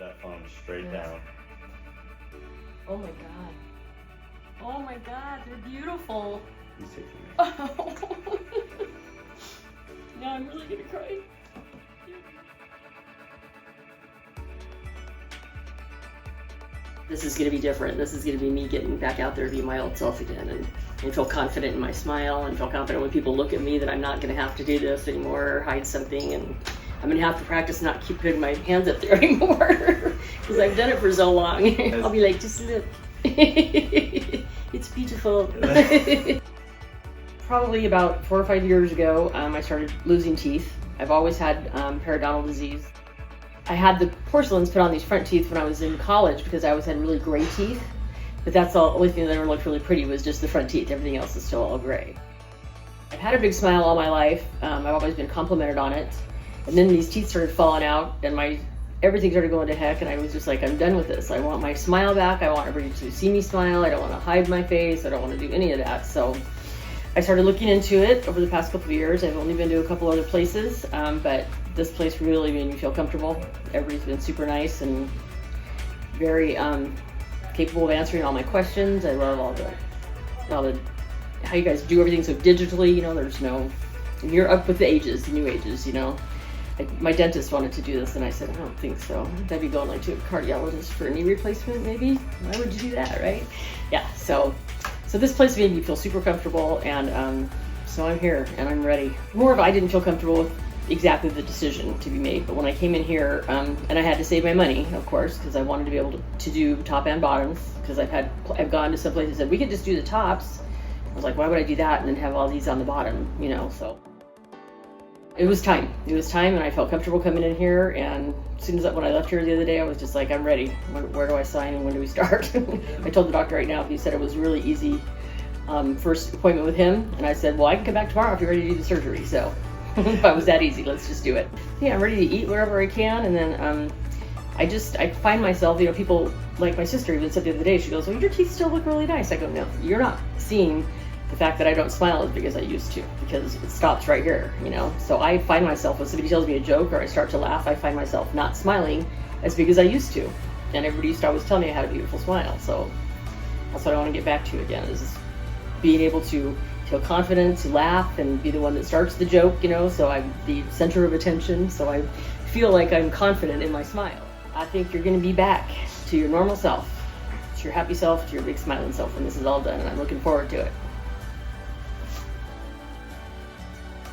that phone straight down. Oh my god. Oh my god, they're beautiful. He's taking me. Oh. Now I'm really gonna cry. This is gonna be different. This is gonna be me getting back out there to be my old self again and feel confident in my smile and feel confident when people look at me that I'm not gonna have to do this anymore or hide something, and I'm gonna have to practice not keep putting my hands up there anymore because I've done it for so long. I'll be like, just look. It's beautiful. Probably about 4 or 5 years ago, I started losing teeth. I've always had periodontal disease. I had the porcelains put on these front teeth when I was in college because I always had really gray teeth. But that's the only thing that ever looked really pretty was just the front teeth. Everything else is still all gray. I've had a big smile all my life. I've always been complimented on it. And then these teeth started falling out and everything started going to heck, and I was just like, I'm done with this. I want my smile back. I want everybody to see me smile. I don't want to hide my face. I don't want to do any of that. So I started looking into it over the past couple of years. I've only been to a couple other places, but this place really made me feel comfortable. Everybody's been super nice and very capable of answering all my questions. I love all the how you guys do everything so digitally. You know, there's no, you're up with the ages, the new ages. You know, my dentist wanted to do this, and I said I don't think so. I'd be going like to a cardiologist for a knee replacement, maybe. Why would you do that, right? Yeah. So this place made me feel super comfortable, and so I'm here and I'm ready. More of I didn't feel comfortable with exactly the decision to be made, but when I came in here, and I had to save my money, of course, because I wanted to be able to do top and bottoms, because I've gone to some places and said we could just do the tops. I was like, why would I do that and then have all these on the bottom, you know? So it was time. It was time, and I felt comfortable coming in here. And as soon as when I left here the other day, I was just like, I'm ready. Where do I sign and when do we start? I told the doctor right now. He said it was really easy. First appointment with him, and I said, well, I can come back tomorrow if you're ready to do the surgery. So if it was that easy, let's just do it. Yeah, I'm ready to eat wherever I can, and then I find myself, you know, people like my sister even said the other day, she goes, well, your teeth still look really nice. I go, no, you're not seeing the fact that I don't smile is because I used to, because it stops right here, you know. So I find myself, when somebody tells me a joke or I start to laugh, I find myself not smiling as because I used to. And everybody used to always tell me I had a beautiful smile. So that's what I want to get back to again, is being able to feel confident, to laugh, and be the one that starts the joke, you know, so I'm the center of attention, so I feel like I'm confident in my smile. I think you're going to be back to your normal self, to your happy self, to your big smiling self when this is all done, and I'm looking forward to it.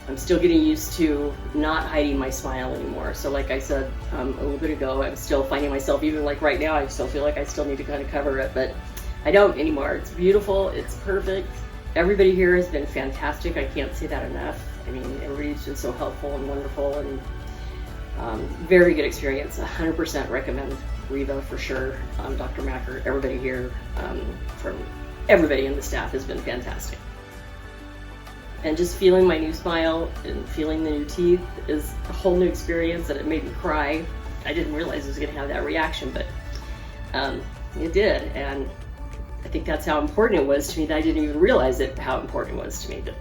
I'm still getting used to not hiding my smile anymore. So like I said a little bit ago, I'm still finding myself, even like right now, I still feel like I still need to kind of cover it, but I don't anymore. It's beautiful, it's perfect. Everybody here has been fantastic. I can't say that enough. I mean, everybody's been so helpful and wonderful, and very good experience. 100% recommend Riva for sure. Dr. Macker, everybody here, from everybody in the staff has been fantastic. And just feeling my new smile and feeling the new teeth is a whole new experience, and it made me cry. I didn't realize I was going to have that reaction, but it did. And I think that's how important it was to me, that I didn't even realize how important it was to me that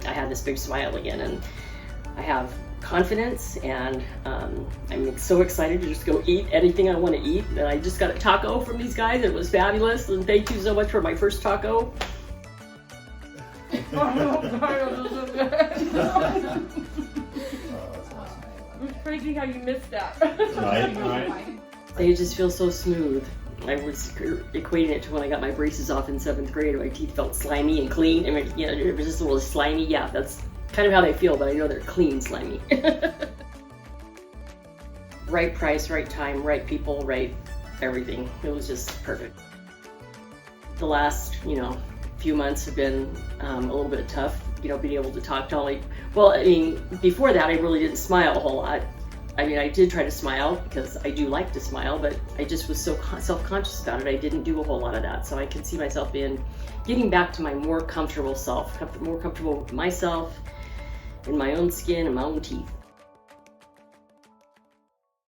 I had this big smile again. And I have confidence, and I'm so excited to just go eat anything I want to eat. And I just got a taco from these guys. It was fabulous, and thank you so much for my first taco. It's crazy how you missed that. Right. They just feel so smooth. I was equating it to when I got my braces off in 7th grade. My teeth felt slimy and clean. I mean, you know, it was just a little slimy. Yeah, that's kind of how they feel, but I know they're clean slimy. Right price, right time, right people, right everything. It was just perfect. The last, few months have been a little bit tough, being able to talk to Ollie. Well, I mean, before that, I really didn't smile a whole lot. I mean, I did try to smile because I do like to smile, but I just was so self-conscious about it. I didn't do a whole lot of that. So I can see myself getting back to my more comfortable self, more comfortable with myself, in my own skin and my own teeth.